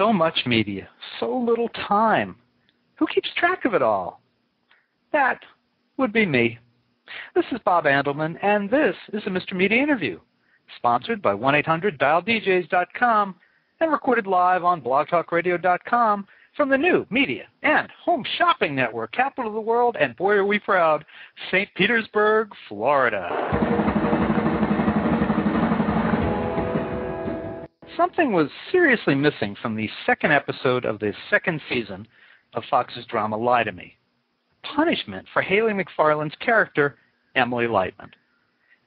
So much media, so little time. Who keeps track of it all? That would be me. This is Bob Andelman, and this is a Mr. Media Interview, sponsored by 1-800-DialDJs.com and recorded live on blogtalkradio.com from the new media and home shopping network, capital of the world, and boy are we proud, St. Petersburg, Florida. Something was seriously missing from the second episode of the second season of Fox's drama Lie to Me. Punishment for Hayley McFarland's character, Emily Lightman.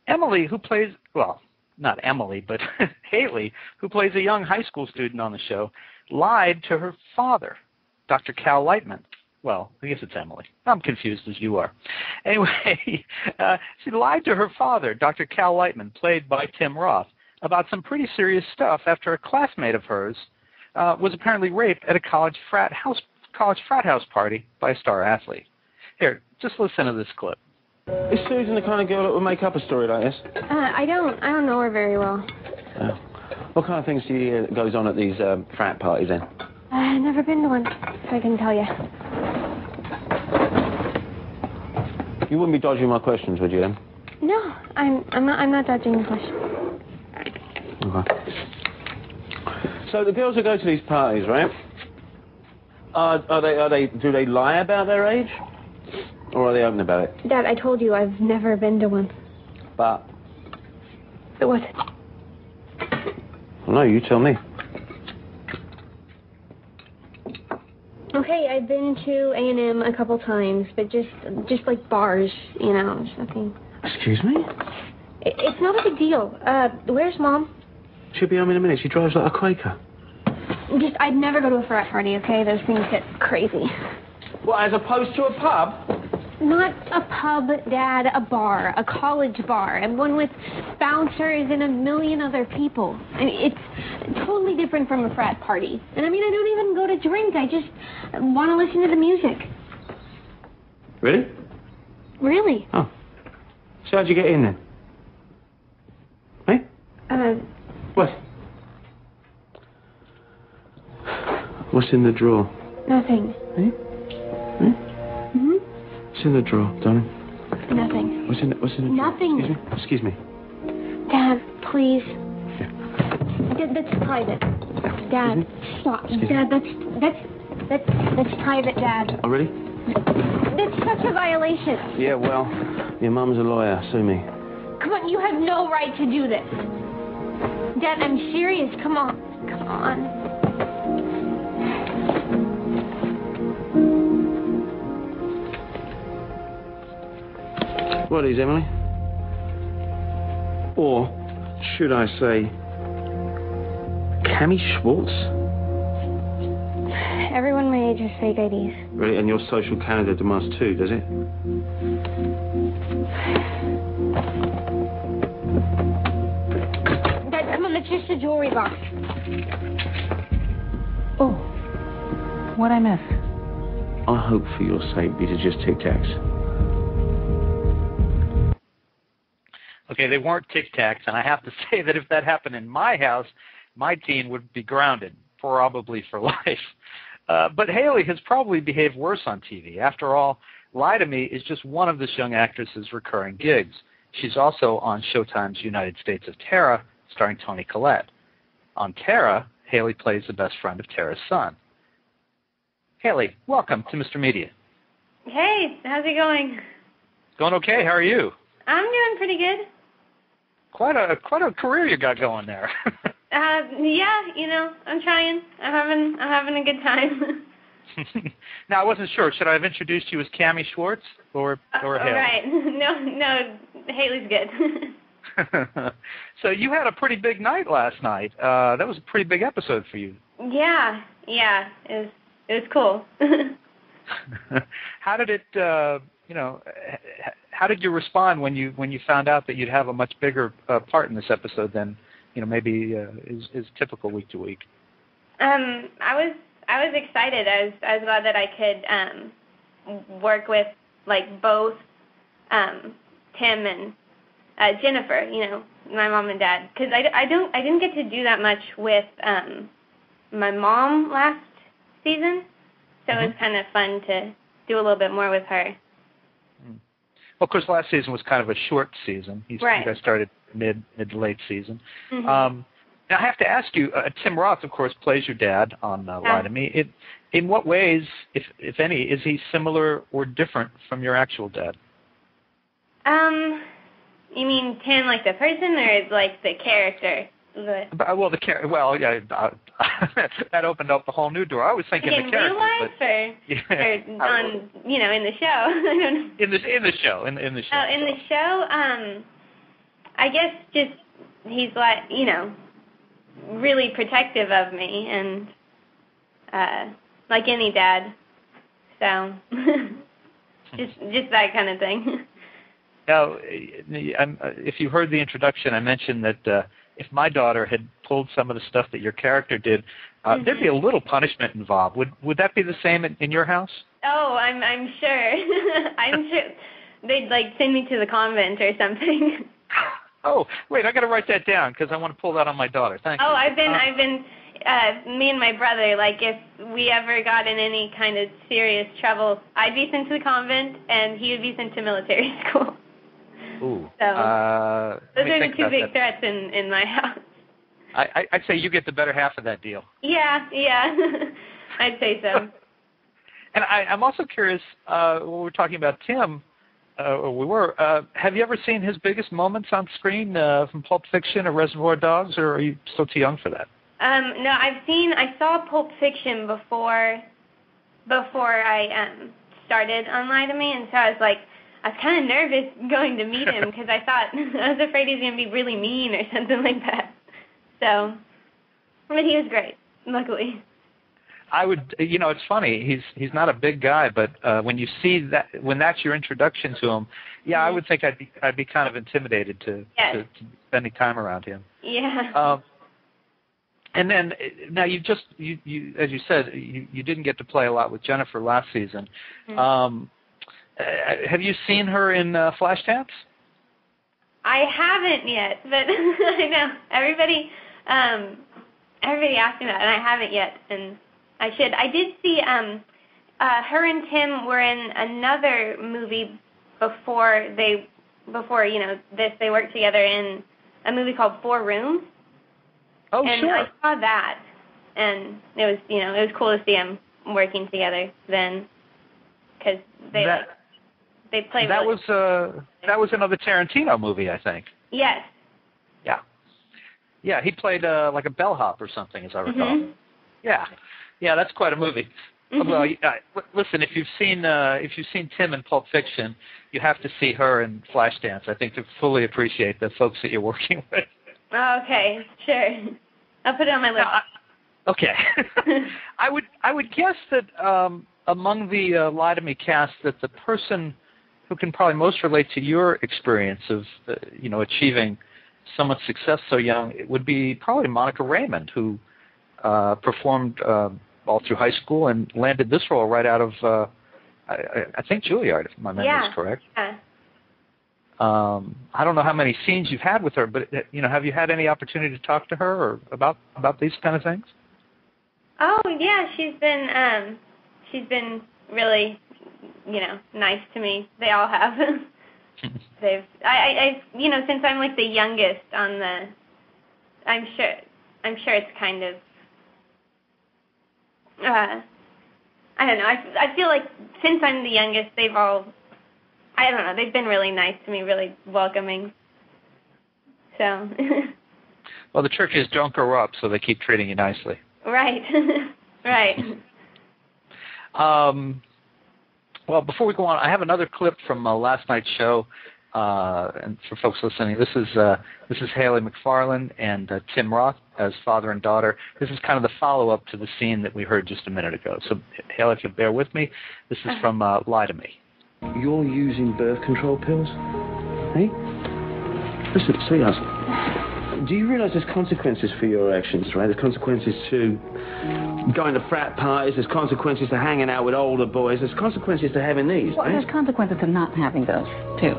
Emily, who plays, well, not Emily, but Hayley, who plays a young high school student on the show, lied to her father, Dr. Cal Lightman. Well, I guess it's Emily. I'm confused as you are. Anyway, she lied to her father, Dr. Cal Lightman, played by Tim Roth, about some pretty serious stuff after a classmate of hers was apparently raped at a college frat house party by a star athlete. Here, just listen to this clip. Is Susan the kind of girl that would make up a story like this? I don't know her very well. Oh. What kind of things do you hear that goes on at these frat parties then? I've never been to one, so I can tell you. You wouldn't be dodging my questions, would you then? No, I'm not dodging the question. Okay. So the girls that go to these parties, right? Do they lie about their age? Or are they open about it? Dad, I told you I've never been to one. But? What? Well, no, you tell me. Okay, I've been to A&M a couple times, but just like bars, you know, nothing. Excuse me? It's not a big deal. Where's Mom? She'll be home in a minute. She drives like a Quaker. I'd never go to a frat party, okay? Those things get crazy. What, as opposed to a pub? Not a pub, Dad, a bar, a college bar, and one with bouncers and a million other people. I mean, it's totally different from a frat party. And I mean, I don't even go to drink. I just want to listen to the music. Really? Really? Oh. So how'd you get in then? Hey? What? What's in the drawer? Nothing. Hey? Hmm? Hmm? What's in the drawer, darling? Nothing. What's in the drawer? Nothing. Excuse me. Dad, please. Yeah. That's private. Dad, stop. Excuse Dad, that's private, Dad. Oh, really? That's such a violation. Yeah, well, your mum's a lawyer. Sue me. Come on, you have no right to do this. Dad, I'm serious. Come on. Come on. What is, Emily? Or, should I say, Cammy Schwartz? Everyone my age has fake IDs. Really? And your social calendar demands too, does it? Dad, come on, that's just a jewelry box. Oh, what'd I miss? I hope for your sake these are just Tic Tacs. Okay, they weren't Tic Tacs, and I have to say that if that happened in my house, my teen would be grounded, probably for life. But Hayley has probably behaved worse on TV. After all, Lie to Me is just one of this young actress's recurring gigs. She's also on Showtime's United States of Tara, starring Toni Collette. On Tara, Hayley plays the best friend of Tara's son. Hayley, welcome to Mr. Media. Hey, how's it going? Going okay. How are you? I'm doing pretty good. Quite a career you got going there. Yeah, you know, I'm trying. I'm having a good time. Now, I wasn't sure. Should I have introduced you as Cammy Schwartz or Hayley? Right. No, Hayley's good. So you had a pretty big night last night. That was a pretty big episode for you. Yeah, it was cool. How did it, how did you respond when you found out that you'd have a much bigger part in this episode than, maybe is typical week to week? I was excited. I was glad that I could work with both Tim and Jennifer, my mom and dad, because I didn't get to do that much with my mom last season, so it was kind of fun to do a little bit more with her. Well, of course, last season was kind of a short season. You guys started mid to late season. Now, I have to ask you, Tim Roth, of course, plays your dad on Lie to Me. In what ways, if any, is he similar or different from your actual dad? You mean Tim, like the person, or like the character? Well, yeah, that opened up the whole new door. I was thinking like the character. In real life, or on, in the show? I don't know. In the show. In the show. Oh, in the show, I guess just he's like, really protective of me, and like any dad. So just that kind of thing. Now, if you heard the introduction, I mentioned that if my daughter had pulled some of the stuff that your character did, there'd be a little punishment involved. Would that be the same in your house? Oh, I'm sure. I'm sure they'd like send me to the convent or something. Oh, wait, I got to write that down because I want to pull that on my daughter. Thank you. Oh, I've been me and my brother, like if we ever got in any kind of serious trouble, I'd be sent to the convent and he would be sent to military school. Ooh. So those are the two big threats in my house. I'd say you get the better half of that deal. Yeah. I'd say so. And I'm also curious, when we're talking about Tim, have you ever seen his biggest moments on screen from Pulp Fiction or Reservoir Dogs, or are you still too young for that? No, I saw Pulp Fiction before I started on Lie to Me, and so I was kind of nervous going to meet him because I was afraid he's going to be really mean or something like that. So, but he was great, luckily. It's funny. He's not a big guy, but when you see that, when that's your introduction to him, I would think I'd be kind of intimidated to spending time around him. Yeah. And then now you as you said, you didn't get to play a lot with Jennifer last season. Have you seen her in Flashdance? I haven't yet, but I know everybody asked me that, and I haven't yet, and I should. I did see her and Tim were in another movie before this. They worked together in a movie called 4 Rooms. Oh, and sure. I saw that, and it was cool to see them working together then, because they played. That was another Tarantino movie, I think. Yes. Yeah. Yeah, he played like a bellhop or something, as I recall. Yeah, that's quite a movie. Well, listen, if you've seen Tim in Pulp Fiction, you have to see her in Flashdance, I think, to fully appreciate the folks that you're working with. Okay, sure. I'll put it on my list. Okay. I would guess that among the Lie to Me cast, that the person who can probably most relate to your experience of achieving so much success so young, it would be probably Monica Raymond, who performed all through high school and landed this role right out of I think Juilliard, if my memory is correct. Yeah. I don't know how many scenes you've had with her, but have you had any opportunity to talk to her or about these kind of things? Oh yeah, she's been really, nice to me. They all have. I since I'm like the youngest on the, I'm sure it's kind of, I don't know. I feel like since I'm the youngest, they've all, I don't know, they've been really nice to me, really welcoming. So. Well, the churches don't grow up, so they keep treating you nicely. Right. Right. Well, before we go on, I have another clip from last night's show, and for folks listening, this is Hayley McFarland and Tim Roth as father and daughter. This is kind of the follow-up to the scene that we heard just a minute ago. So, Hayley, if you'll bear with me, this is from Lie to Me. You're using birth control pills? Hey? Listen, sweetheart, do you realize there's consequences for your actions, right? There's consequences to going to frat parties, there's consequences to hanging out with older boys, there's consequences to having these, well, right? There's consequences to not having those, too.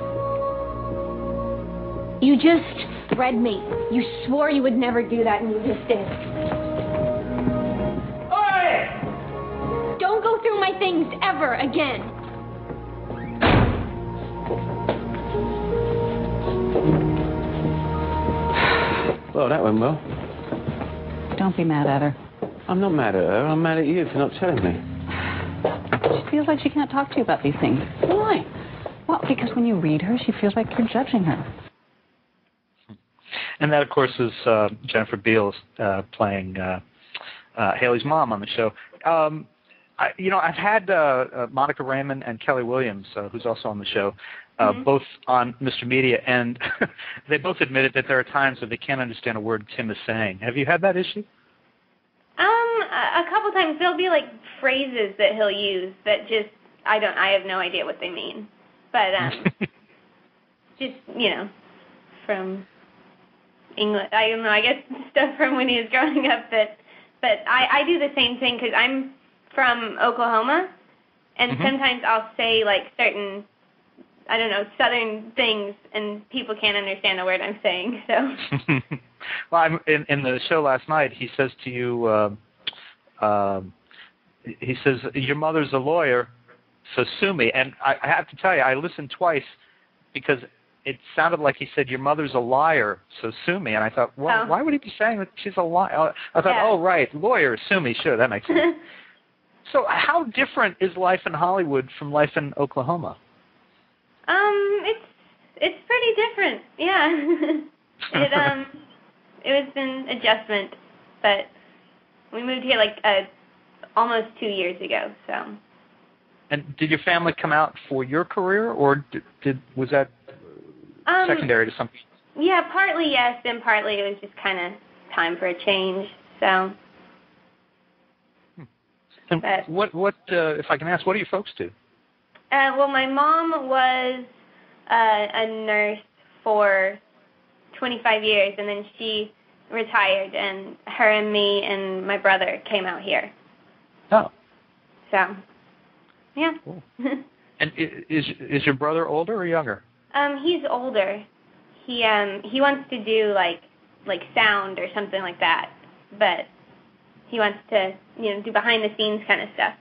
You just threatened me. You swore you would never do that, and you just did. things ever again. Well, that went well. Don't be mad at her. I'm not mad at her. I'm mad at you for not telling me. She feels like she can't talk to you about these things. Why? Well, because when you read her, she feels like you're judging her. And that, of course, is Jennifer Beals playing Hayley's mom on the show. I've had Monica Raymond and Kelly Williams, who's also on the show, both on Mr. Media, and they both admitted that there are times that they can't understand a word Tim is saying. Have you had that issue? A couple times there'll be like phrases that he'll use that just I have no idea what they mean. But just from English, I don't know. I guess stuff from when he was growing up. But I do the same thing because I'm from Oklahoma, and sometimes I'll say like certain, I don't know, southern things, and people can't understand the word I'm saying. So. Well, in the show last night, he says to you, he says, your mother's a lawyer, so sue me. And I have to tell you, I listened twice because it sounded like he said, your mother's a liar, so sue me. And I thought, well, why would he be saying that she's a liar? I thought, oh, right, lawyer, sue me. Sure, that makes sense. So how different is life in Hollywood from life in Oklahoma? It's pretty different, yeah. It was an adjustment, but we moved here like almost 2 years ago, so. And did your family come out for your career, or was that secondary to something? Yeah, partly yes, and partly it was just kind of time for a change, so. And what if I can ask, what do your folks do? Well, my mom was a nurse for 25 years, and then she retired, and her and me and my brother came out here. Oh. So, yeah. Cool. And is your brother older or younger? He's older. He wants to do like sound or something like that, but he wants to do behind the scenes kind of stuff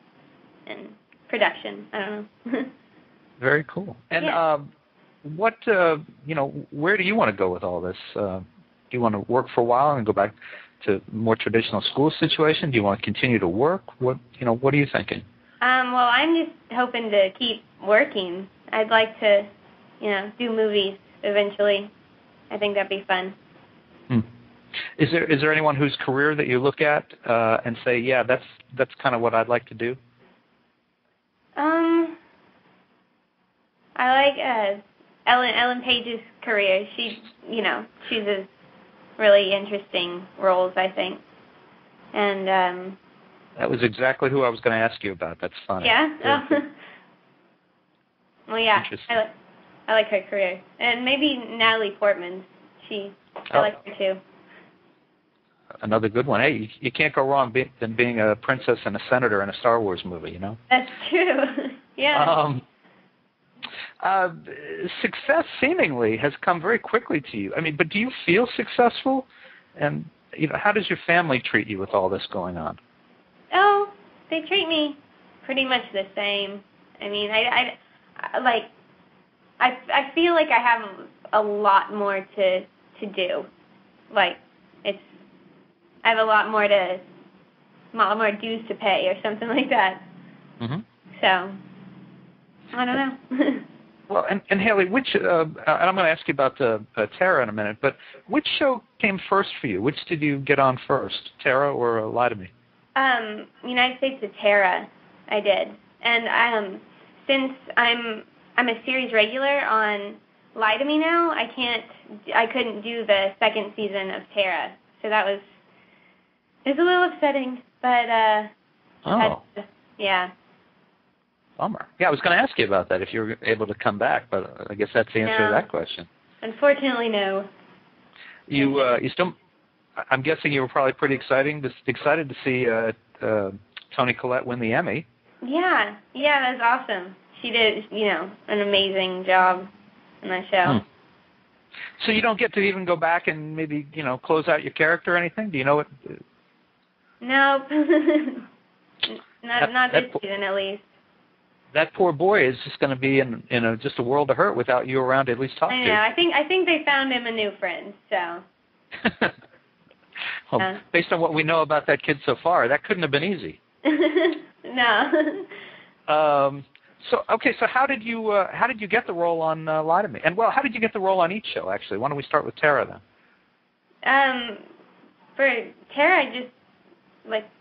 and production. I don't know. Very cool. And what where do you want to go with all this? Do you want to work for a while and go back to more traditional school situation? Do you want to continue to work? What are you thinking? Well, I'm just hoping to keep working. I'd like to, do movies eventually. I think that'd be fun. Is there anyone whose career that you look at and say, yeah, that's kind of what I'd like to do? I like Ellen Page's career. She chooses really interesting roles, I think. And that was exactly who I was going to ask you about. That's funny. Yeah. Well, yeah. I like her career, and maybe Natalie Portman. I like her too. Another good one. Hey, you can't go wrong than being a princess and a senator in a Star Wars movie, That's true. Yeah. Success seemingly has come very quickly to you. I mean, but do you feel successful? And how does your family treat you with all this going on? Oh, they treat me pretty much the same. I mean, I feel like I have a lot more to do. Like I have a lot more dues to pay or something like that. Mm-hmm. So I don't know. Well, and Hayley, which and I'm going to ask you about Tara in a minute, but which show came first for you? Which did you get on first, Tara or Lie to Me? United States of Tara, I did, and since I'm a series regular on Lie to Me now, I couldn't do the second season of Tara, so it's a little upsetting, but yeah. Bummer. Yeah, I was going to ask you about that if you were able to come back, but I guess that's the answer to that question. Unfortunately, no. You still? I'm guessing you were probably pretty excited to see Toni Collette win the Emmy. Yeah, that's awesome. She did, an amazing job in that show. So you don't get to even go back and maybe, close out your character or anything? Do you know what? No, not this season at least. that poor boy is just going to be in just a world of hurt without you around to at least talk to. I know. I think they found him a new friend. So. Well, based on what we know about that kid so far, that couldn't have been easy. No. So how did you get the role on Lie to Me? And how did you get the role on each show? Actually, why don't we start with Tara then? For Tara, I just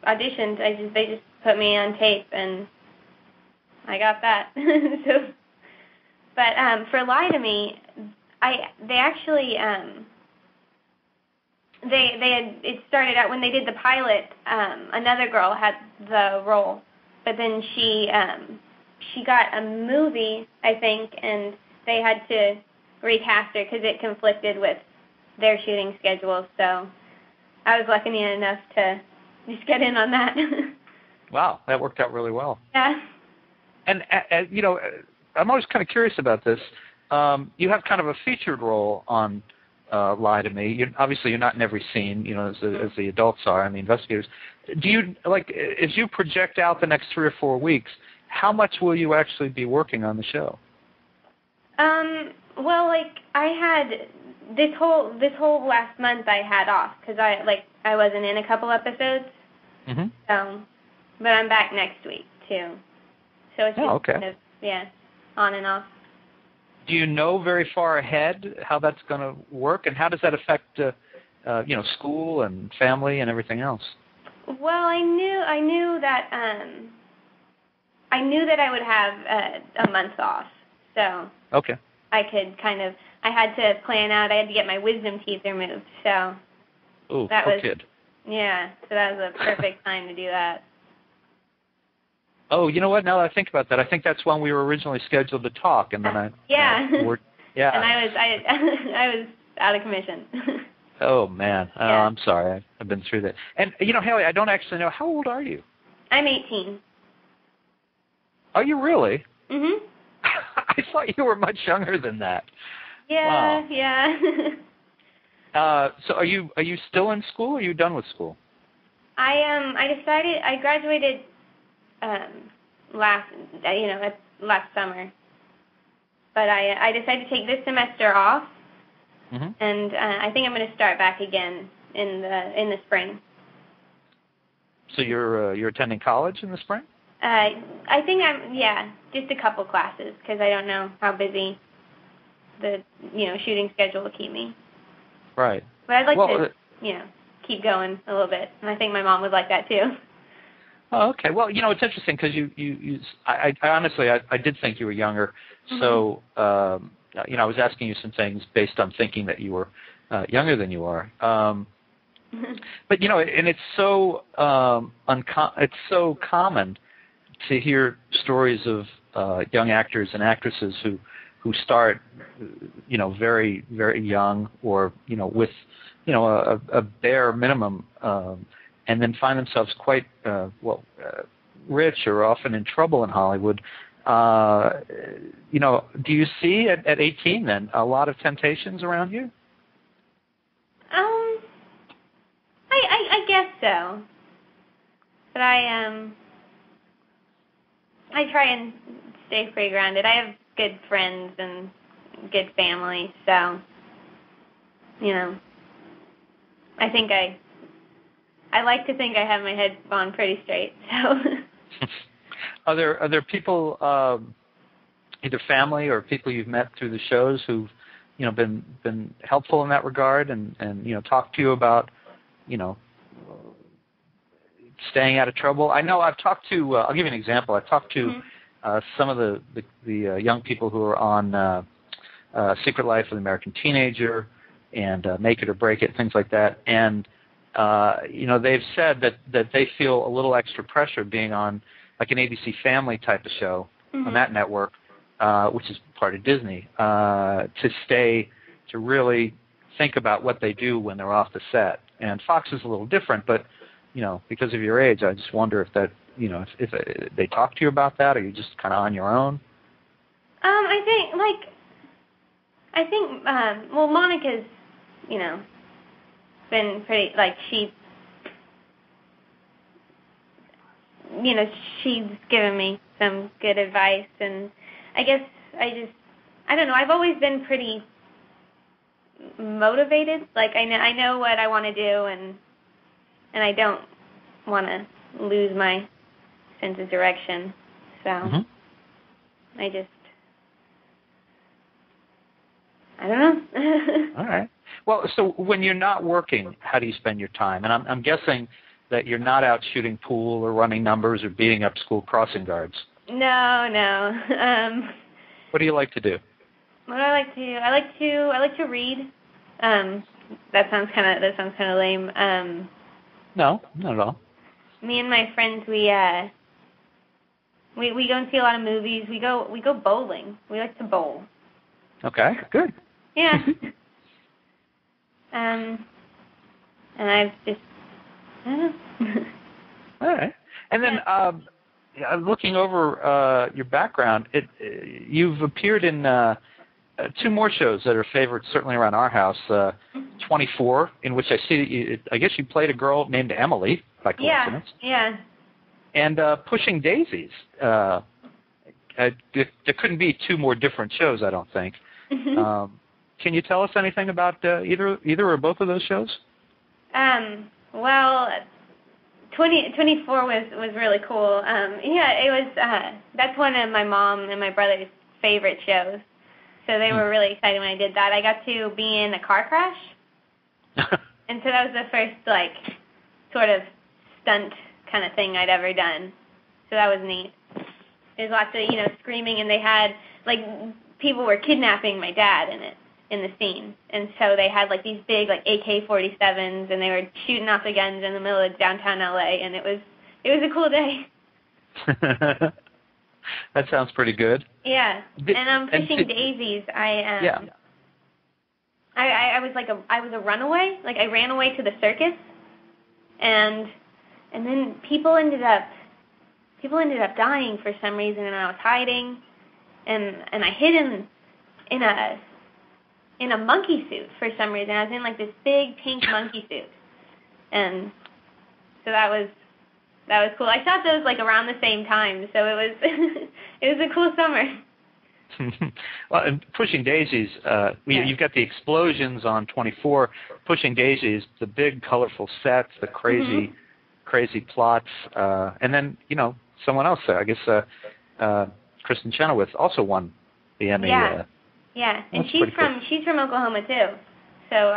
auditioned. They just put me on tape and I got that. But for Lie to Me, they actually it started out when they did the pilot. Another girl had the role, but then she got a movie, I think, and they had to recast her because it conflicted with their shooting schedule. So I was lucky enough to just get in on that. Wow, that worked out really well. Yeah. And I'm always kind of curious about this. You have kind of a featured role on Lie to Me. Obviously, you're not in every scene, as the adults are and the investigators. Do you as you project out the next 3 or 4 weeks? How much will you actually be working on the show? Well, I had this whole last month I had off because I wasn't in a couple episodes. Mm-hmm. But I'm back next week too. So it's just kind of on and off. Do you know very far ahead how that's going to work, and how does that affect school and family and everything else? Well, I knew that I would have a month off, so I could I had to plan out. I had to get my wisdom teeth removed, so that was kid. Yeah, so that was a perfect time to do that. Oh, you know what? Now that I think about that, I think that's when we were originally scheduled to talk, and then And I was out of commission. Oh man, I'm sorry. I've been through that. And Hayley, I don't actually know, how old are you? I'm 18. Are you really? Mhm. I thought you were much younger than that. Yeah, wow. Yeah. So are you still in school, or are you done with school? I graduated last summer, but I decided to take this semester off, and I think I'm going to start back again in the spring. So you're attending college in the spring? I think just a couple classes because I don't know how busy the shooting schedule will keep me. Right. But I'd like to keep going a little bit, and I think my mom would like that too. Oh, okay. Well, it's interesting because I honestly did think you were younger, so I was asking you some things based on thinking that you were younger than you are. But and it's so it's so common to hear stories of young actors and actresses who start very, very young, or with a bare minimum, and then find themselves quite rich or often in trouble in Hollywood. Do you see at 18 then a lot of temptations around you? I guess so. But I try and stay pretty grounded. I have good friends and good family, so I think I like to think I have my head on pretty straight. So are there people, either family or people you've met through the shows who've been helpful in that regard and talked to you about staying out of trouble? I know I've talked to. I'll give you an example. I've talked to some of the young people who are on Secret Life of the American Teenager and Make It or Break It, things like that, and they've said that they feel a little extra pressure being on like an ABC Family type of show on that network, which is part of Disney, to really think about what they do when they're off the set. And Fox is a little different, but because of your age, I just wonder if that if they talk to you about that, or you're just kind of on your own. I think Monica's been pretty, she you know, she's given me some good advice, and I guess I don't know, I've always been pretty motivated. Like, I know what I want to do, and I don't want to lose my sense of direction. So I don't know. All right. Well, so when you're not working, how do you spend your time? And I'm guessing that you're not out shooting pool or running numbers or beating up school crossing guards. No. What do you like to do? What do I like to do? I like to read. That sounds kind of lame. No, not at all. Me and my friends, we go and see a lot of movies. We go bowling. We like to bowl. Okay, good. Yeah. And I've just, I don't know. All right. And then looking over your background, you've appeared in 2 more shows that are favorites, certainly around our house. 24, in which I see I guess you played a girl named Emily, by coincidence. Yeah. And Pushing Daisies. There couldn't be 2 more different shows, I don't think. Can you tell us anything about either or both of those shows? Well, 24 was really cool. It was. That's one of my mom and my brother's favorite shows. So they were really excited when I did that. I got to be in a car crash, and so that was the first sort of stunt kind of thing I'd ever done. So that was neat. There's lots of screaming, and they had people were kidnapping my dad in the scene, and so they had these big AK-47s, and they were shooting off the guns in the middle of downtown LA, and it was a cool day. That sounds pretty good. Yeah, and Pushing Daisies. I was a runaway. I ran away to the circus, and then people ended up dying for some reason, and I was hiding, and I hid in a monkey suit for some reason. I was in this big pink monkey suit, and so that was cool. I shot those around the same time, so it was it was a cool summer. Well, and Pushing Daisies, you've got the explosions on 24. Pushing Daisies, the big colorful sets, the crazy plots, and then someone else there. I guess Kristen Chenoweth also won the Emmy. Yeah, and she's from Oklahoma too. So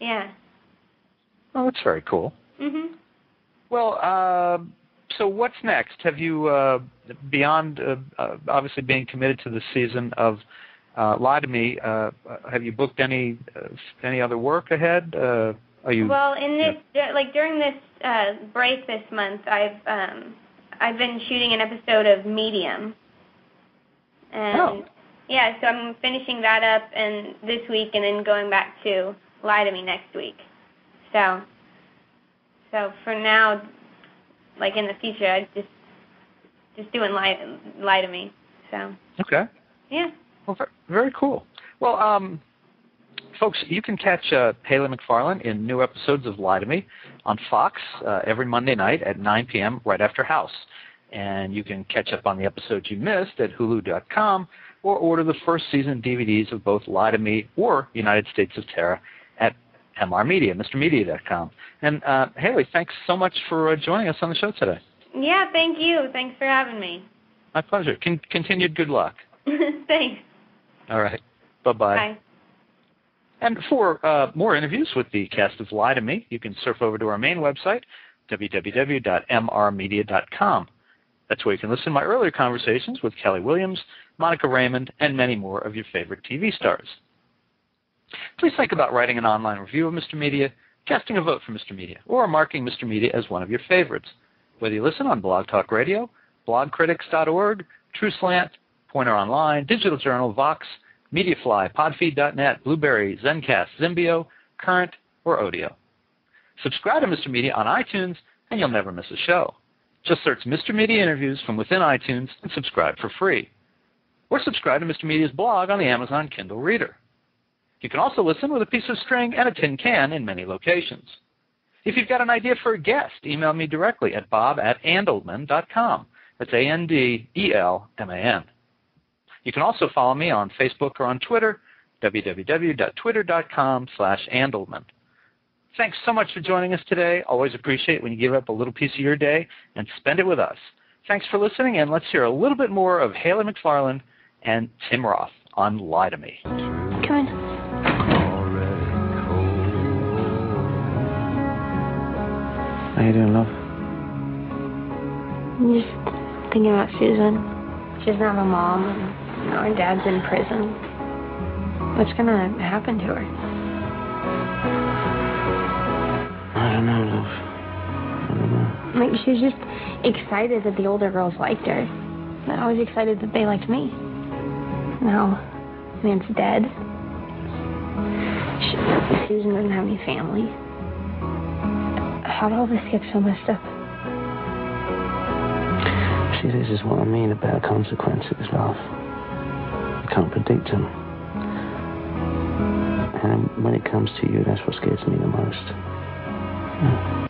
yeah. Oh, that's very cool. Mhm. Well, so what's next? Have you, beyond obviously being committed to the season of Lie to Me, have you booked any other work ahead? Are you? Well, in this during this break this month, I've been shooting an episode of Medium, and yeah, so I'm finishing that up and this week, and then going back to Lie to Me next week. So for now, in the future, I just doing Lie to Me. So. Okay. Yeah. Well, very cool. Well, folks, you can catch Hayley McFarland in new episodes of Lie to Me on Fox every Monday night at 9 p.m. right after House. And you can catch up on the episodes you missed at Hulu.com or order the first season DVDs of both Lie to Me or United States of Terror at MR Media, MrMedia.com. And Hayley, thanks so much for joining us on the show today. Yeah, thank you. Thanks for having me. My pleasure. Continued good luck. Thanks. All right. Bye-bye. Bye. And for more interviews with the cast of Lie to Me, you can surf over to our main website, www.mrmedia.com. That's where you can listen to my earlier conversations with Kelly Williams, Monica Raymond, and many more of your favorite TV stars. Please think about writing an online review of Mr. Media, casting a vote for Mr. Media, or marking Mr. Media as one of your favorites. Whether you listen on Blog Talk Radio, blogcritics.org, TrueSlant, Pointer Online, Digital Journal, Vox, Mediafly, Podfeed.net, Blueberry, Zencast, Zimbio, Current, or Odeo. Subscribe to Mr. Media on iTunes, and you'll never miss a show. Just search Mr. Media Interviews from within iTunes and subscribe for free. Or subscribe to Mr. Media's blog on the Amazon Kindle Reader. You can also listen with a piece of string and a tin can in many locations. If you've got an idea for a guest, email me directly at bob@andelman.com. That's ANDELMAN. You can also follow me on Facebook or on Twitter, www.twitter.com/Andelman. Thanks so much for joining us today. Always appreciate when you give up a little piece of your day and spend it with us. Thanks for listening, and let's hear a little bit more of Hayley McFarland and Tim Roth on Lie to Me. Come on. How you doing, love? I'm just thinking about Susan. She doesn't have a mom, and her dad's in prison. What's going to happen to her? I don't know, love. I don't know. Like, she was just excited that the older girls liked her. And I was excited that they liked me. Now, man's dead. Susan doesn't have any family. How did all this get so messed up? See, this is what I mean about consequences, love. You can't predict them. And when it comes to you, that's what scares me the most. Yeah.